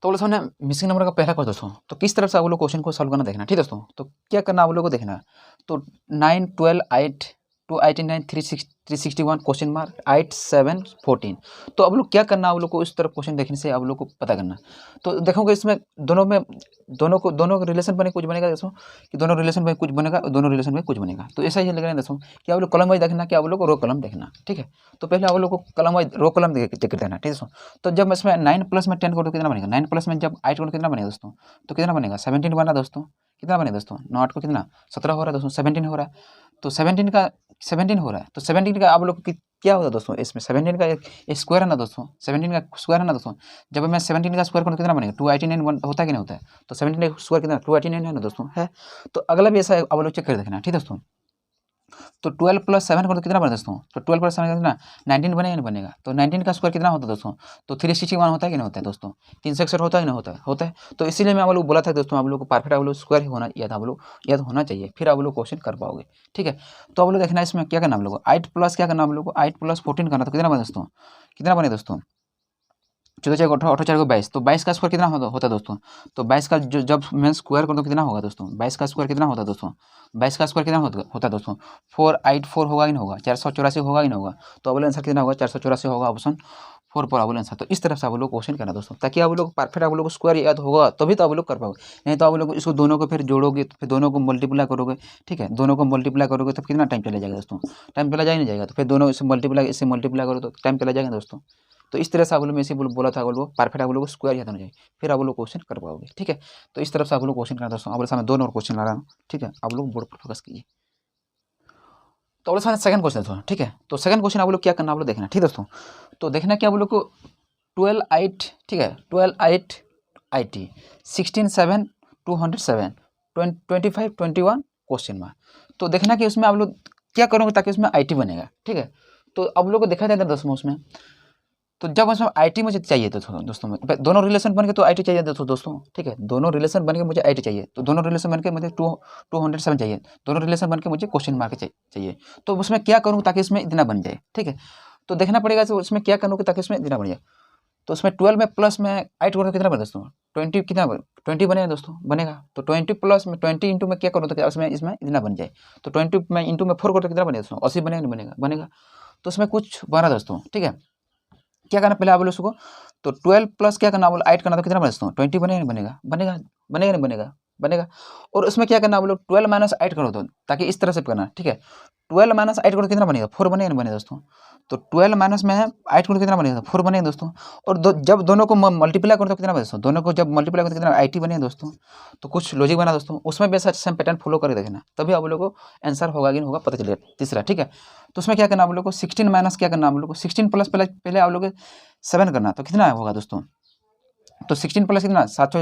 तो बोले सामने मिसिंग नंबर का पहला क्वेश्चन दोस्तों, तो किस तरफ से आप लोग क्वेश्चन को सॉल्व करना देखना, ठीक है दोस्तों। तो क्या करना आप लोग को देखना, तो 9 12 8 289 361 क्वेश्चन मार्क 8 7 14। तो अब लोग क्या करना, आप लोग को इस तरफ क्वेश्चन देखने से आप लोग को पता करना। तो देखोगे इसमें दोनों रिलेशन बने कुछ बनेगा दोस्तों, कि दोनों रिलेशन में कुछ बनेगा और दोनों रिलेशन में कुछ बनेगा। तो ऐसा ही लग रहा है दोस्तों कि आप लोग कॉलम वाइज देखना, कि आप लोग को रो कॉलम देखना, ठीक है। तो पहले आप लोग को कॉलम वाइज रो कॉलम देख देना, ठीक है दोस्तों। तो जब इसमें 9 प्लस में 10 करो तो कितना बनेगा, 9 प्लस में जब 8 करो कितना बनेगा दोस्तों, तो कितना बनेगा 17 बना दोस्तों। कितना बने दोस्तों, 9 8 को कितना 17 हो रहा है दोस्तों, 17 हो रहा है। तो 17 हो रहा है, तो 17 का आप लोग क्या होता है दोस्तों, इसमें 17 का एक स्क्वायर है ना दोस्तों, 17 का स्क्वायर है ना दोस्तों। जब मैं 17 का स्क्वायर करूँ तो कितना बनेगा 289 होता है कि नहीं होता है। तो 17 का स्क्वायर कितना 289 है ना दोस्तों, है। तो अगला भी ऐसा आप लोग चेक कर देखना, ठीक है दोस्तों। तो 12 प्लस 7 करो तो कितना बनेगा दोस्तों, तो 12 प्लस 7 कितना 19 बनेगा नहीं बनेगा। तो 19 का स्क्वायर कितना होता है दोस्तों, तो 361 होता है कि नहीं होता है दोस्तों, 361 होता है कि नहीं होता है। तो इसीलिए मैं आप लोग बोला था दोस्तों, आप लोग को परफेक्ट आप लोग स्क्वायर ही होना याद, आप लोग याद होना चाहिए, फिर आप लोग क्वेश्चन कर पाओगे, ठीक है। तो आप लोग देखना इसमें क्या करना आप लोग को 8 प्लस क्या करना आप लोग को 8 प्लस 14 करना, तो कितना बने दोस्तों, कितना बने दोस्तों 14 4 18 18 4 को 22। तो 22 का स्क्वायर कितना होता है दोस्तों, तो 22 का जो जब मैं स्क्वायर करूँ तो कितना होगा दोस्तों, 22 का स्क्वायर कितना होता है दोस्तों, 22 का स्क्वायर कितना होता है दोस्तों 484 होगा कि नहीं होगा, 484 होगा कि नहीं होगा। तो अगला आंसर कितना होगा 484 होगा, ऑप्शन 4 पर अगला आंसर। तो इस तरफ से आप लोग क्वेश्चन करना दोस्तों, ताकि आप लोग परफेक्ट आप लोग स्क्वायर याद होगा तभी तो आप लोग कर पाओगे। नहीं तो आप लोग इसको दोनों को फिर जोड़ोगे, फिर दोनों को मल्टीप्लाई करोगे, ठीक है, दोनों को मल्टीप्लाई करोगे तो कितना टाइम चला जाएगा दोस्तों, टाइम चला जाएगा नहीं जाएगा। तो फिर दोनों इससे मल्टीप्लाई करो तो टाइम चला जाएगा दोस्तों। तो इस तरह से आप लोग में इसे बोला था, आप लोग परफेक्ट आप लोग को स्क्वायर याद होना चाहिए, फिर आप लोग क्वेश्चन कर पाओगे, ठीक है। तो इस तरफ से आप लोग क्वेश्चन करना दोस्तों, आप लोग सामने 2 और क्वेश्चन ला रहा हूँ, ठीक है, आप लोग बोर्ड पर फोकस कीजिए। तो आप लोग सामने सेकंड क्वेश्चन दोस्तों, ठीक है। तो सेकंड क्वेश्चन आप लोग क्या करना आप लोग देखना, ठीक है दोस्तों। तो देखना कि आप लोग को 12 8, ठीक है, 12 8 IT 16 7 207 25 21 क्वेश्चन मार्क। तो देखना कि उसमें आप लोग क्या करोगे ताकि उसमें IT बनेगा, ठीक है। तो आप लोग को देखा जाता है दोस्तों उसमें, तो जब उसमें IT मुझे चाहिए दोस्तों में दोनों रिलेशन बन के तो IT चाहिए दोस्तों, ठीक है, दोनों रिलेशन बन के मुझे IT चाहिए, तो दोनों रिलेशन बन के मुझे 207 चाहिए, दोनों रिलेशन बन के मुझे क्वेश्चन मार्क चाहिए। तो उसमें क्या करूँ ताकि इसमें इतना बन जाए, ठीक है। तो देखना पड़ेगा तो उसमें क्या करूँ ताकि इसमें इतना बन जाए। तो उसमें 12 में प्लस में 8 करूँ कितना बने दोस्तों 20, कितना 20 बनेगा दोस्तों, बनेगा। तो 20 प्लस में 20 इंटू में क्या करूँ तो उसमें इसमें इतना बन जाए। तो 20 में इंटू में 4 करो तो कितना बनेगा दोस्तों 80 बनेगा नहीं बनेगा, बनेगा। तो उसमें कुछ बना दोस्तों, ठीक है। क्या करना पहले आप बोलो उसको, तो 12 प्लस क्या करना बोलो 8 करना, तो कितना बनेगा दोस्तों 20 बनेगा नहीं बनेगा, बनेगा बनेगा नहीं बनेगा, बनेगा। और उसमें क्या करना बोलो 12 माइनस 8 करो, तो ताकि इस तरह से करना, ठीक है। 12 माइनस 8 करो कितना बनेगा 4 बनेगा नहीं बनेगा दोस्तों। तो 12 माइनस में 8 करो कितना बनेगा 4 बनेगा दोस्तों। और जब दोनों को मल्टीप्लाई करो तो कितना बनेगा दोस्तों, दोनों को जब मल्टीप्लाई करो तो कितना IT बनेगा दोस्तों। तो कुछ लॉजिक बना दोस्तों, उसमें भी ऐसा सेम पैटर्न फॉलो करके देखना, तभी आप लोगों को आंसर होगा कि नहीं होगा पता चलेगा। तीसरा, ठीक है। तो उसमें क्या करना आप लोग को 16 माइनस क्या करना आप लोग को 16 प्लस पहले आप लोग 7 करना, तो कितना होगा दोस्तों। तो 16 प्लस कितना 7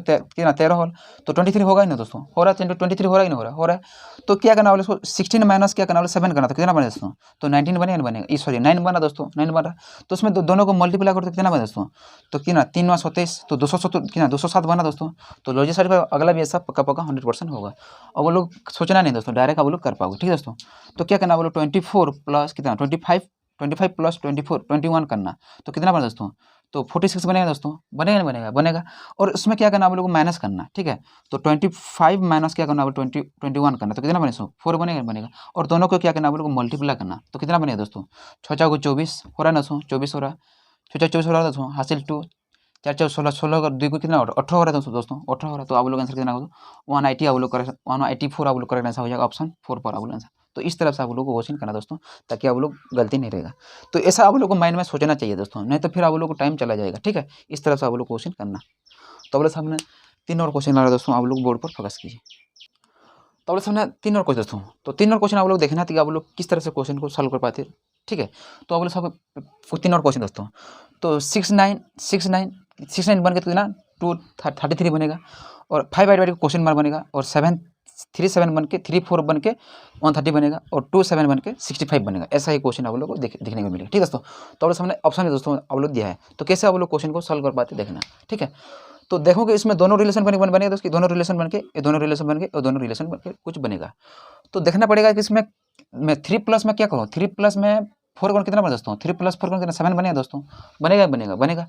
कितना 13 होल, तो 23 होगा ही ना दोस्तों, हो रहा है 23 हो रहा है कि नहीं हो रहा है। तो क्या करना बोले इसको 16 माइनस क्या करना बोले 7 करना, तो कितना बने दोस्तों, तो 19 बनेगा नहीं बनेगा, सॉरी 9 बना दोस्तों, 9 बन रहा। तो उसमें दोनों को मल्टीप्लाई करो तो कितना बने दोस्तों, तो कितना 3 9 27, तो 270 कितना 207 बना दोस्तों। तो लॉजिक साइड पर अगला भी ऐसा पक्का 100% होगा। और वो लोग सोचना नहीं दोस्तों, डायरेक्ट आप लोग कर पाओगे, ठीक है दोस्तों। तो क्या करना बोलो 24 प्लस कितना 25 प्लस 24 21 करना, तो कितना बना दोस्तों, तो 46 बनेगा दोस्तों, बनेगा नहीं बनेगा, बनेगा। और उसमें क्या करना आप लोग को माइनस करना, ठीक है। तो 25 माइनस क्या करना आप लोग 21 करना, तो कितना बनेगा 4 बनेगा बनेगा। और दोनों को क्या करना आप लोग को मल्टीप्लाई करना, तो कितना बनेगा दोस्तों 6 4 को 24 हो रहा है दोस्तों, 24 हो रहा है, 6 4 24 हो रहा है दोस्तों, हासिल 2 4 4 16 16 का 2 को कितना 18 हो रहा है दोस्तों 18 हो रहा है। तो आप लोग आंसर कितना होगा 180 आप लोग करेक्ट 184 आप लोग करेक्ट आंसर हो जाएगा, ऑप्शन 4 पर आप लोग आंसर। तो इस तरफ से आप लोग को क्वेश्चन करना दोस्तों, ताकि आप लोग गलती नहीं रहेगा। तो ऐसा आप लोग को माइंड में सोचना चाहिए दोस्तों, नहीं तो फिर आप लोग को टाइम चला जाएगा, ठीक है। इस तरफ से आप लोग क्वेश्चन करना। तो बोले सामने 3 और क्वेश्चन आ रहा है दोस्तों, आप लोग बोर्ड पर फोकस कीजिए। तो बोले सामने 3 और क्वेश्चन दोस्तों, तो 3 और क्वेश्चन आप लोग देखना था कि आप लोग किस तरह से क्वेश्चन को सॉल्व कर पाते, ठीक है। तो आप लोग सब 3 और क्वेश्चन दोस्तों, तो 6 9 बन के तो कितना 233 बनेगा, और 5 8 क्वेश्चन मार्क बनेगा, और 7 3 7 बन के 3 4 बन के 130 बनेगा, और 2 7 बन के 65 बनेगा। ऐसा ही क्वेश्चन आप लोग को देखने को मिलेगा, ठीक है दोस्तों। तो आप लोग सामने ऑप्शन है दोस्तों आप लोग दिया है, तो कैसे आप लोग क्वेश्चन को सॉल्व कर पाते देखना, ठीक है। तो देखोगे इसमें दोनों रिलेशन बनेगा दोस्तों, दोनों रिलेशन बन के ये दोनों रिलेशन बन के और दोनों रिलेशन बन के कुछ बनेगा। तो देखना पड़ेगा कि इसमें मैं 3 प्लस में क्या करूँ, 3 प्लस में 4 करूँ कितना बना दोस्तों, 3 प्लस 4 करूँ कितना 7 बनेगा दोस्तों, बनेगा बनेगा बनेगा।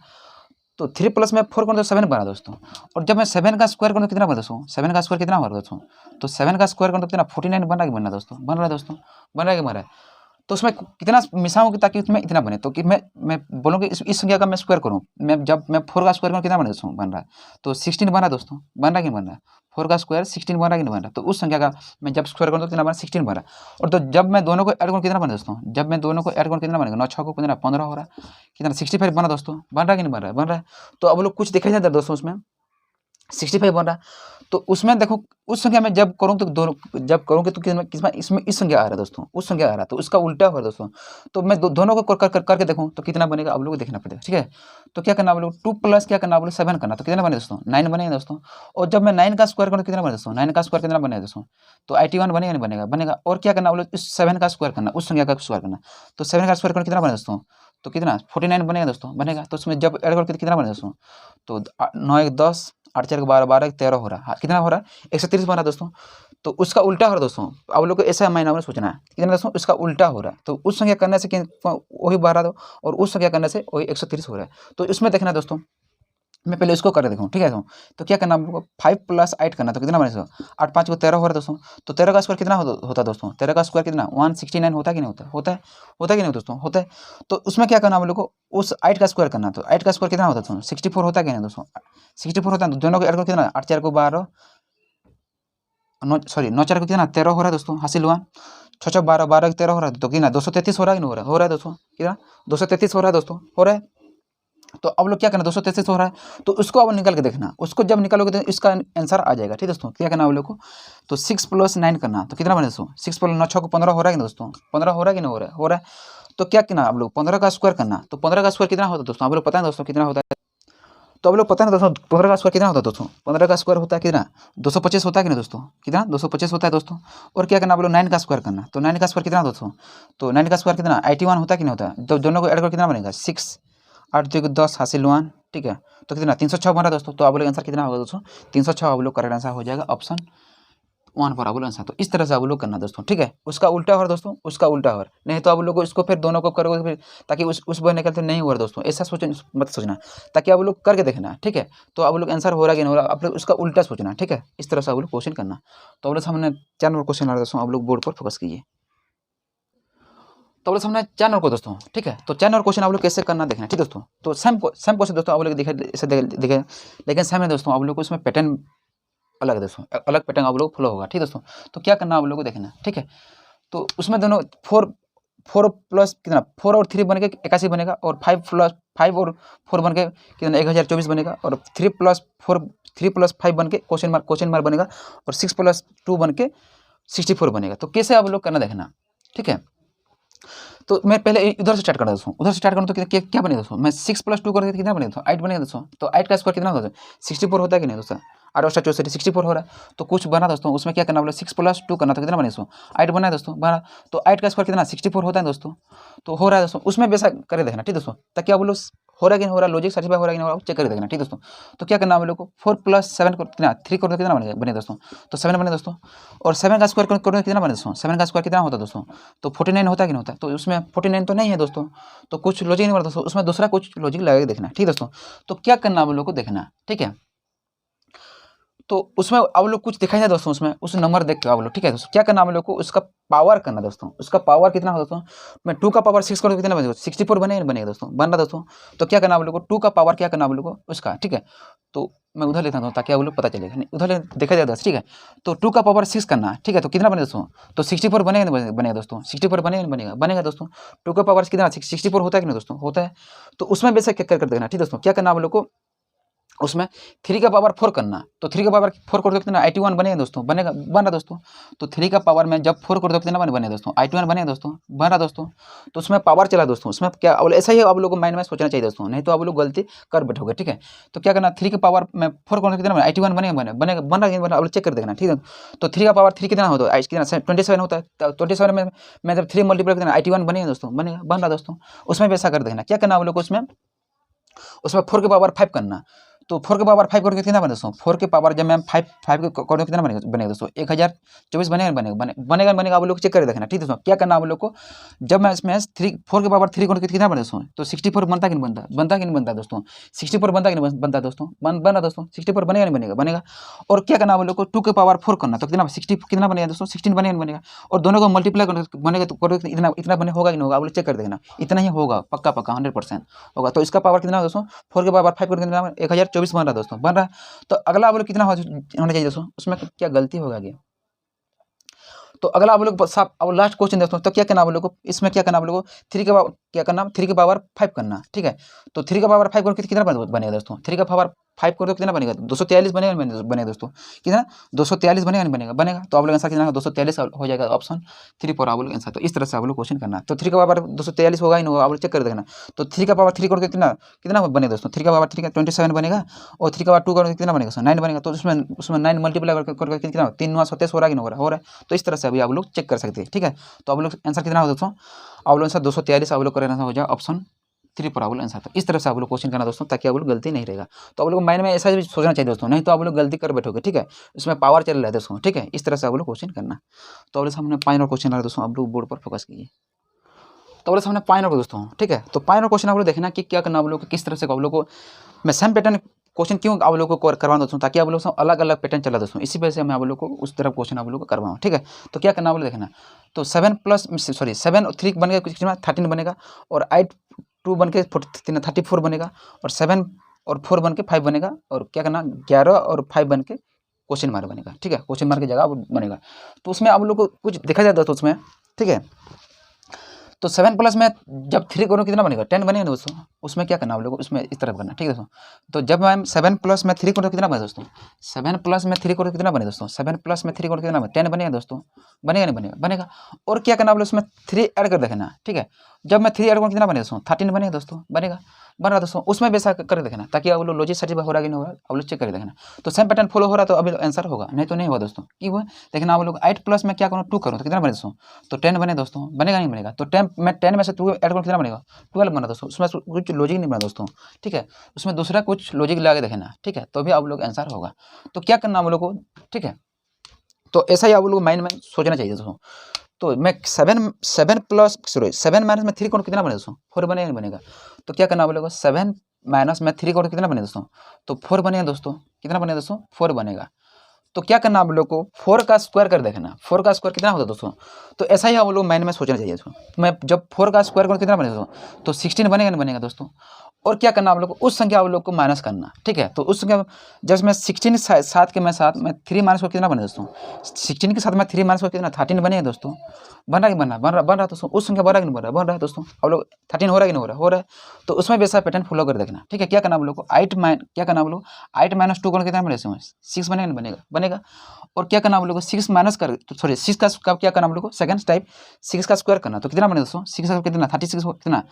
तो 3 प्लस में 4 करूँ तो 7 बना दोस्तों। और जब मैं 7 का स्क्वायर करूँ तो कितना बना दोस्तों, 7 का स्क्वायर कितना हो रहा है दोस्तों, तो 7 का स्क्वायर करूँ तो कितना 49 बन रहा है कि बनना दोस्तों, बन रहा है दोस्तों, बन रहा है कि बन रहा है। तो उसमें कितना मिसाऊँ ताकि उसमें इतना बने, तो कि मैं बोलूँ कि इस संख्या का मैं स्क्वायर करूँ, जब मैं 4 का स्क्वायर करूँ कितना बने दोस्तों, बन रहा है तो 16 बन रहा है दोस्तों, बन रहा है कि बन रहा है, 4 का स्क्वायर 16 बन रहा है कि नहीं बन रहा है। तो उस संख्या का मैं जब स्क्वायर करूँ तो कितना बना 16 बन रहा है। और तो जब मैं दोनों को ऐड करूँ कितना बने दोस्तों, जब मैं दोनों को ऐड करूँ कितना बनेगा, 9 6 को कितना 15 हो रहा है, कितना 65 बना दोस्तों, बन रहा है कि नहीं बन रहा है, बन रहा है। तो अब लोग कुछ देखा जाता है दोस्तों उसमें 65 बन रहा है। तो उसमें देखो उस संख्या में जब करूँ तो दोनों जब करूँगे तो किसमें इसमें इस संख्या आ रहा है दोस्तों, उस संख्या आ रहा है, तो उसका उल्टा हो रहा है दोस्तों। तो मैं दोनों को करके देखूँ तो कितना बनेगा आप लोगों को देखना पड़ेगा, ठीक है। तो क्या करना आप लोग 2 प्लस क्या करना आप लोग 7 करना, तो कितना बने दोस्तों 9 बनेगा दोस्तों। और जब मैं 9 का स्क्वायर करूँ तो कितना बने दोस्तों, 9 का स्क्वायर कितना बनेगा दोस्तों, तो 81 बनेगा नहीं बनेगा, बनेगा। और क्या करना आप लोग इस 7 का स्क्वायर करना, उस संख्या का स्क्वायर करना, तो 7 का स्क्वायर करना कितना बनेगा दोस्तों, तो कितना 49 बनेगा दोस्तों, बनेगा। तो उसमें जब ऐड करके कितना बनेगा दोस्तों, तो 9 1 10 8 4 12 12 13 हो रहा है, कितना हो रहा है 130 बन रहा है दोस्तों। तो उसका उल्टा हो रहा है दोस्तों, आप लोग को ऐसा मायने में सोचना है कितना दोस्तों, उसका उल्टा हो रहा है। तो उस संख्या करने से वही 12 और उस संख्या करने से वही 130 हो रहा है। तो इसमें देखना दोस्तों, मैं पहले इसको कर देखूँ, ठीक है दोस्तों। तो क्या करना आपको 5 प्लस 8 करना, तो कितना बने दोस्तों 8 5 को 13 हो रहा है दोस्तों। तो 13 का स्क्वायर कितना होता है दोस्तों, 13 का स्क्वायर कितना 169 होता है कि नहीं होता, होता है, होता है कि नहीं दोस्तों, होता है। तो उसमें क्या करना आप लोग को उस 8 का स्क्वायर करना, तो 8 का स्क्वायर कितना होता है दोस्तों 64 होता है कि नहीं दोस्तों, 64 होता है। तो दोनों को ऐड करो कितना 8 4 को 12 9 सॉरी 9 4 को कितना 13 हो रहा है दोस्तों, हासिल हुआ 6 6 12 12 13 हो रहा है, तो कितना 233 हो रहा है कि नहीं हो रहा है दोस्तों, कितना 233 हो रहा है दोस्तों, हो रहा है। तो अब लोग क्या करना 233 हो रहा है, तो उसको अब निकल के देखना, उसको जब निकालोगे तो इसका आंसर आ जाएगा, ठीक है दोस्तों। क्या करना आप लोग को, तो 6 प्लस 9 करना, तो कितना बने दोस्तों 6 प्लस 9 6 को 15 हो रहा है कि नहीं दोस्तों, 15 हो रहा है कि नहीं हो रहा है, हो रहा है। तो क्या करना आप लोग 15 का स्क्वायर करना, तो 15 का स्क्वायर कितना होता है दोस्तों, आप लोग पता है दोस्तों कितना होता है, तो आप लोग पता है दोस्तों 15 का स्क्वायर कितना होता है दोस्तों, 15 का स्क्वायर होता है कितना 225 होता है कि नहीं दोस्तों, कितना 225 होता है दोस्तों। और क्या करना आप लोग 9 का स्क्वायर करना, तो 9 का स्क्वायर कितना दोस्तों, तो 9 का स्क्वायर कितना 81 होता है कि नहीं होता है। तो दोनों को ऐड कर कितना बनेगा 6 8 2 10 हासिल 1, ठीक है। तो कितना 306 बन रहा है दोस्तों। तो आप लोग आंसर कितना होगा दोस्तों 306, आप लोग करेक्ट आंसर हो जाएगा ऑप्शन 1 पर आप लोग आंसर। तो इस तरह से आप लोग करना दोस्तों, ठीक है। उसका उल्टा हो रहा दोस्तों, उसका उल्टा हो रहा, नहीं तो आप लोग को इसको फिर दोनों को करोगे फिर ताकि उस बनने का तो नहीं हो रहा दोस्तों, ऐसा मत सोचना, ताकि आप लोग करके देखना, ठीक है। तो आप लोग आंसर हो रहा कि नहीं हो रहा, आप लोग उसका उल्टा सोचना, ठीक है। इस तरह से आप लोग क्वेश्चन करना। तो आप लोग सामने 4 नंबर क्वेश्चन आ रहा दोस्तों, आप लोग बोर्ड पर फोकस कीजिए। तो आप लोग सामने 4 नंबर को दोस्तों, ठीक है। तो 4 नंबर क्वेश्चन आप लोग कैसे करना देखना, ठीक दोस्तों। तो सेम क्वेश्चन दोस्तों आप लोग देखे, लेकिन सेम है दोस्तों, आप लोग को इसमें पैटर्न अलग है दोस्तों, अलग पैटर्न आप लोग फॉलो होगा, ठीक दोस्तों। तो क्या करना आप लोग को देखना, ठीक है। तो उसमें दोनों 4 प्लस कितना 4 और 3 बन के 81 बनेगा, और 5 प्लस 5 और 4 बन के कितना 1024 बनेगा, और 3 प्लस 5 बन के क्वेश्चन मार्क बनेगा, और 6 प्लस 2 बन के 64 बनेगा। तो कैसे आप लोग करना देखना, ठीक है। तो मैं पहले उधर से स्टार्ट करता दोस्तों, उधर से स्टार्ट करूँ तो क्या बनेगा दोस्तों, मैं 6 प्लस 2 करके कितना बनेगा दोस्तों 8 बनेगा दोस्तों। तो 8 का स्क्वायर कितना होता है 64 होता है कि नहीं दोस्तों, 8 और 64 64 हो रहा है। तो कुछ बना दोस्तों, उसमें क्या करना बोला 6 प्लस 2 करना, तो कितना बने दोस्तों 8 बना है दोस्तों, बना। तो 8 का स्क्वायर कितना 64 होता है दोस्तों। तो हो रहा है दोस्तों, उसमें वैसा करके देखना, ठीक दोस्तों, ताकि आप लोग हो रहा है कि नहीं हो रहा, लॉजिक सर्टिफाई हो रहा है कि नहीं हो रहा, चेक करके देखना, ठीक दोस्तों। तो क्या करना हम लोग को 4 प्लस 7 कितना 3 करोगे कितना बने दोस्तों, तो 7 बने दोस्तों। और 7 का स्क्वायर करोगे कितना बने दोस्तों, 7 का स्क्वायर कितना होता है दोस्तों, तो 49 होता है कि नहीं होता। तो उसमें 49 तो नहीं है दोस्तों, तो कुछ लॉजिक नहीं बना दोस्तों, उसमें दूसरा कुछ लॉजिक लगा के देखना, ठीक दोस्तों। तो क्या करना आप लोग को देखना, ठीक है। तो उसमें आप लोग कुछ दिखाई है दोस्तों, उसमें उस नंबर देख के आप लोग, ठीक है दोस्तों। क्या करना आप लोग को उसका पावर करना दोस्तों, उसका पावर कितना होगा दोस्तों, मैं 2 का पावर 6 करूँ कितना बनेगा 64 बनेगा दोस्तों, बन रहा दोस्तों। तो क्या करना आप लोग को 2 का पावर क्या करना आप लोग को उसका, ठीक है। तो मैं उधर लेता हूँ ताकि आप लोग पता चलेगा, नहीं उधर देखा जाएगा, ठीक है। तो 2 का पावर 6 करना, ठीक है। तो कितना बनेगा दोस्तों, तो 64 बनेगा दोस्तों, 64 बनेगा दोस्तों। 2 का पावर कितना 64 होता है कि नहीं दोस्तों, होता है। तो उसमें बेशक कर देखना, ठीक दोस्तों। क्या करना आप लोग को उसमें 3 का पावर 4 करना, तो 3 का पावर 4 कर दो कितना 81 बनेगा दोस्तों, बनेगा बन रहा दोस्तों। तो 3 का पावर में जब 4 कर दो कितना बने दोस्तों 81 बनेगा दोस्तों, बन रहा दोस्तों। तो उसमें पावर चला दोस्तों, उसमें क्या ऐसा ही आप लोगों को माइंड में सोचना चाहिए दोस्तों, नहीं तो आप लोग गलती कर बैठोगे, ठीक है। तो क्या करना 3 के पावर में 4 कर कितना 81 बनेगा बन रहा आप लोग चेक कर देखना, ठीक है। तो 3 का पावर 3 कितना होता है कितना 27 होता है, तो 27 में जब 3 मल्टीप्लाई कितना 81 बनेगा दोस्तों, बनेगा बन रहा दोस्तों। उसमें भी ऐसा कर देखना। क्या करना आप लोग को उसमें 4 के पावर 5 करना, तो 4 के पावर 5 करोगे कितना बनेगा दोस्तों, 4 के पावर जब मैम 5 करोगे कितना बनेगा दोस्तों, 1024 बनेगा आप लोग चेक कर देखना। ठीक है दोस्तों, क्या करना आप लोग को, जब मैं इसमें 4 के पावर 3 करोगे कितना बनेगा दोस्तों, तो 64 बनता कि नहीं बनता दोस्तों, 64 बनता कि नहीं बनता दोस्तों, बन रहा दोस्तों, 64 बनेगा नहीं बनेगा। और क्या करना आप लोग को, 2 के पावर 4 करना, तो कितना 60 कितना बनेगा दोस्तों, 16 बनेगा नहीं बनेगा। और दोनों को मल्टीप्लाई बनेगा तो इतना बने होगा कि नहीं होगा, आप लोग चेक कर देखना, इतना ही होगा पक्का 100% होगा। तो इसका पावर कितना दोस्तों, 4 के पावर 5 कितना 1024 बन रहा दोस्तों, बन रहा। तो अगला आप लोग कितना होना चाहिए दोस्तों, उसमें क्या गलती होगा आगे। तो अगला आप लोग अब लास्ट क्वेश्चन दोस्तों, तो क्या करना आप लोग को, इसमें क्या करना आप लोग को, 3 के पावर क्या करना, 3 के पावर 5 करना। ठीक है, तो 3 का पावर 5 करोगे कितना बनेगा दोस्तों, 3 का पावर 5 करोगे कितना बनेगा, 243 बनेगा दोस्तों, कितना 243 बनेगा नहीं बनेगा। तो आप लोग आंसर कितना 243 हो जाएगा, ऑप्शन 3 पर आप लोग आंसर। तो इस तरह से आप लोग क्वेश्चन करना। तो 3 का पावर 243 होगा ही नहीं होगा, आप लोग चेक कर देखना। तो 3 का पावर 3 करोगे कितना बनेगा दोस्तों, 3 का पावर 3 का 27 बनेगा, और 3 का पावर 2 करोगे कितना बनेगा 9 बनेगा। तो उसमें 9 मल्टीप्लाई करके कितना 3 9 27 हो रहा है कि नहीं हो रहा है। तो इस तरह से अभी आप लोग चेक कर सकते हैं। ठीक है, तो आप लोग आंसर कितना हो दोस्तों, आप लोग आंसर 243 आप लोग का हो जाए ऑप्शन 3 पर आप लोग आंसर। तो इस तरह से आप लोग क्वेश्चन करना दोस्तों, ताकि आप लोग गलती नहीं रहेगा। तो आप लोग माइंड में ऐसा भी सोचना चाहिए दोस्तों, नहीं तो आप लोग गलती कर बैठोगे। ठीक है, इसमें पावर चल रहा है दोस्तों। ठीक है, इस तरह से आप लोग क्वेश्चन करना। तो आप लोग सामने 5 और क्वेश्चन आ रहा है दोस्तों, आप लोग बोर्ड पर फोकस कीजिए। तो आप लोग सामने 5 और दोस्तों, ठीक है, तो 5 और क्वेश्चन आप लोग देखना कि क्या करना आप लोग को, किस तरह से आप लोग को मैं सेम पैटर्न क्वेश्चन क्यों आप लोगों को करवाना दोस्तों, ताकि आप लोग अलग अलग पैटर्न चला दोस्तों, इसी वजह से मैं आप लोग को उस तरफ क्वेश्चन आप लोग को करवाऊँ। ठीक है, तो क्या करना आप लोग देखना, तो 7 और 3 बनेगा कितना 13 बनेगा, और 8 2 बन के 34 बनेगा, और 7 और 4 बन के 5 बनेगा, और क्या करना 11 और 5 बन के क्वेश्चन मार्क बनेगा। ठीक है, क्वेश्चन मार्क की जगह बनेगा। तो उसमें आप लोग को कुछ देखा जाए दोस्तों उसमें। ठीक है, तो 7 प्लस में जब 3 करो कितना बनेगा 10 बनेगा ना दोस्तों, उसमें क्या करना आप लोगों को, उसमें इस तरफ करना। ठीक है दोस्तों, तो जब मैं 7 प्लस में 3 करो कितना बनेगा दोस्तों, 7 प्लस में 3 करो कितना बनेगा दोस्तों, 7 प्लस में 3 करो कितना बनेगा 10 बनेगा दोस्तों, बनेगा नहीं बनेगा। और क्या करना आप लोग उसमें 3 ऐड कर देखना। ठीक है, जब मैं 3 ऐड करूँ कितना बनेगा दोस्तों 13 बनेगा दोस्तों, बन रहा दोस्तों, उसमें वैसा कर देखना, ताकि आप लोग लॉजिक सर्टिफाई हो रहा है कि नहीं हो रहा है, आप लोग चेक कर देखना। तो सेम पैटर्न फॉलो हो रहा है तो अभी आंसर होगा, नहीं तो नहीं होगा दोस्तों। क्यों हुआ देखना, आप लोग 8 प्लस में क्या करूँ 2 करूँ तो कितना बने दोस्तों, तो 10 बने दोस्तों, बनेगा नहीं बनेगा। तो 10 में से 2 ऐड करूँ कितना बनेगा 12 बना दोस्तों, उसमें कुछ लॉजिक नहीं बना दोस्तों। ठीक है, उसमें दूसरा कुछ लॉजिक लगा के देखना। ठीक है, तो भी आप लोग आंसर होगा। तो क्या करना हम लोग को, ठीक है, तो ऐसा ही आप लोग माइंड में सोचना चाहिए दोस्तों। तो मैं 7 माइनस में 3 करूँ कितना बनेगा दोस्तों 4 बनेगा नहीं बनेगा। तो क्या करना बोलेगा 7 माइनस में 3 करूँ कितना बनेगा दोस्तों, तो 4 बनेगा दोस्तों, कितना बनेगा दोस्तों 4 बनेगा। तो क्या करना आप लोग को 4 का स्क्वायर कर देखना, 4 का स्क्वायर कितना होता है दोस्तों। तो ऐसा ही आप लोग माइंड में सोचना चाहिए दोस्तों। मैं जब 4 का स्क्वायर करूँ कितना बनेगा दोस्तों, तो 16 बनेगा नहीं बनेगा दोस्तों। और क्या करना आप लोग को उस संख्या आप लोग को माइनस करना। ठीक है, तो उस संख्या जब मैं 16 साथ के साथ मैं 3 माइनस को कितना बने दोस्तों, 16 के साथ मैं 3 माइनस को कितना 13 बनेगा दोस्तों, बन रहा कि बन रहा दोस्तों, उस संख्या बन रहा कि नहीं बन रहा है दोस्तों। आप लोग 13 हो रहा है कि नहीं हो रहा है। तो उसमें वैसा पैटर्न फॉलो कर देखना। ठीक है, क्या करना आप लोग को 8 माइनस 2 कितना बनेगा 6 बनेगा। और क्या करना आप लोग को 6 माइनस कर सॉरी 6 का क्या करना आप लोग को सेकंड टाइप 6 का स्क्वायर करना। तो कितना बनेगा दोस्तों 6 का कितना 36 कितना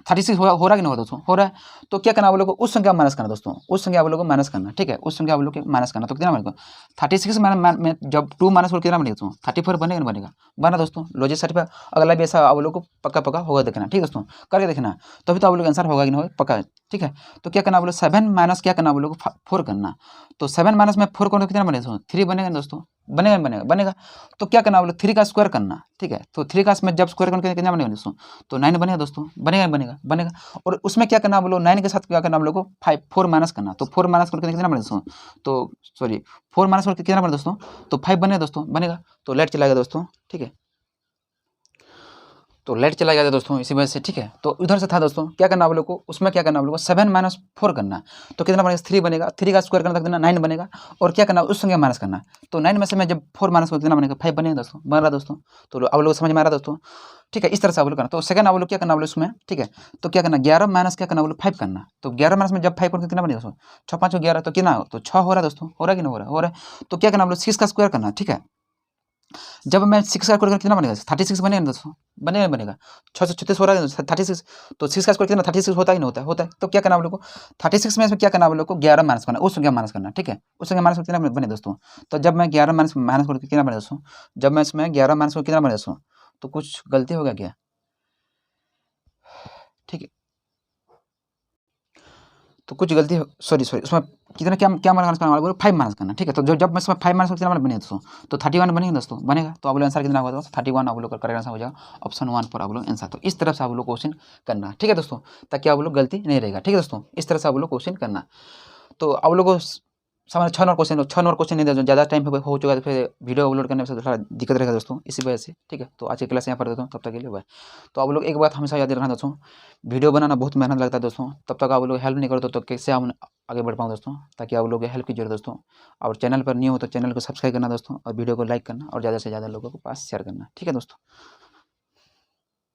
36 हो रहा कि नहीं हो दोस्तों, हो रहा है। तो क्या करना आप लोग को उस संख्या माइनस करना दोस्तों, उस संख्या आप लोग को माइनस करना। ठीक है, उस संख्या आप लोग को माइनस करना। तो कितना बनेगा 36 में जब 2 माइनस हो कितना बनेगा दोस्तों 34 बनेगा नहीं बना दोस्तों। लॉजिक सर्टिफाई अगला भी ऐसा आप लोग को पक्का होगा देखना। ठीक है दोस्तों, करके देखना, तभी तो आप लोग आंसर होगा कि नहीं होगा पक्का। ठीक है, तो क्या करना आप लोग 7 माइनस क्या करना आप लोग को 4 करना। तो 7 माइनस में 4 करना कितना बनेगा 3 बनेगा दोस्तों, बनेगा। तो क्या करना आप लोग 3 का स्क्वायर करना। ठीक है, तो 3 का में जब स्क्वायर करना कितना बनेगा दोस्तों, तो 9 बनेगा दोस्तों, बनेगा। और उसमें क्या करना आप लोग 9 के साथ क्या करना आप लोग को 4 माइनस करना। तो 4 माइनस करके कितना बनेगा दोस्तों, तो सॉरी 4 माइनस करके कितना बनेगा दोस्तों, तो 5 बनेगा दोस्तों, बनेगा। तो लेट चला गया दोस्तों। ठीक है, तो लेट चला गया था दोस्तों इसी वजह से। ठीक है, तो उधर से था दोस्तों, क्या करना आप लोग को उसमें क्या करना आप लोग को 7 माइनस 4 करना। तो कितना बनेगा 3 बनेगा, 3 का स्क्वायर करना कितना 9 बनेगा। और क्या करना उस संख्या माइनस करना। तो 9 में से मैं जब 4 माइनस को कितना बनेगा 5 बनेगा दोस्तों, बन रहा दोस्तों। तो आप लोग समझ में आ रहा दोस्तों। ठीक है, इस तरह से आप लोग करना। तो सेकंड आप लोग क्या करना आप लोग उसमें। ठीक है, तो क्या करना 11 माइनस क्या करना आप लोग 5 करना। तो 11 माइनस में जब 5 करके कितना बनेगा दोस्तों 6 5 11 तो कितना तो 6 हो रहा है दोस्तों, हो रहा है कि नहीं हो रहा है। तो क्या करना आप लोग 6 का स्क्वायर करना। ठीक है, जब मैं 6 का स्क्वायर कितना बनेगा 36 बनेगा दोस्तों, बनेगा 6 से 36 हो रहा है 36। तो 6 का स्क्वायर कितना 36 होता ही नहीं होता है। तो क्या करना आप लोग को 36 में क्या करना आप लोग को 11 माइनस करना, उस संख्या माइनस करना। ठीक है, उस संख्या माइनस कितना बने दोस्तों। तो जब मैं 11 माइनस करके कितना बने दोस्तों, जब मैं इसमें 11 माइनस करके कितना बने दोस्तों, तो कुछ गलती हो गया क्या। ठीक है, तो कुछ गलती, सॉरी उसमें कितना क्या क्या मार्क्स करना बोलो 5 मार्क्स करना, ठीक है। तो जब मैं इसमें 5 मार्क्स कितना मार्क्स बने दोस्तों, तो 31 बनेगा दोस्तों, बनेगा। तो आप लोग आंसर कितना होगा दोस्तों 31, आप लोग का करेक्ट आंसर हो जाएगा ऑप्शन 1 पर आप लोग आंसर। तो इस तरफ से आप लोग क्वेश्चन करना, ठीक है दोस्तों, ताकि आप लोग गलती नहीं रहेगा, ठीक है दोस्तों। इस तरह से आप लोग क्वेश्चन करना। तो आप लोग को समझ 6 नंबर क्वेश्चन नहीं दे, ज़्यादा टाइम हो चुका है, तो फिर वीडियो अपलोड करने में थोड़ा दिक्कत रहेगा दोस्तों, इसी वजह से, ठीक है। तो आज की क्लास यहाँ पर देता हूँ, तब तक के लिए बाय। तो आप लोग एक बात हमेशा याद रखना दोस्तों, वीडियो बनाना बहुत मेहनत लगता है दोस्तों, तब तक आप लोग हेल्प नहीं करो तो कैसे हम आगे बढ़ पाऊँ दोस्तों, ताकि आप लोग की हेल्प की जरूरत दोस्तों। और चैनल पर न्यू हो तो चैनल को सब्सक्राइब करना दोस्तों, और वीडियो को लाइक करना, और ज़्यादा से ज़्यादा लोगों को पास शेयर करना, ठीक है दोस्तों।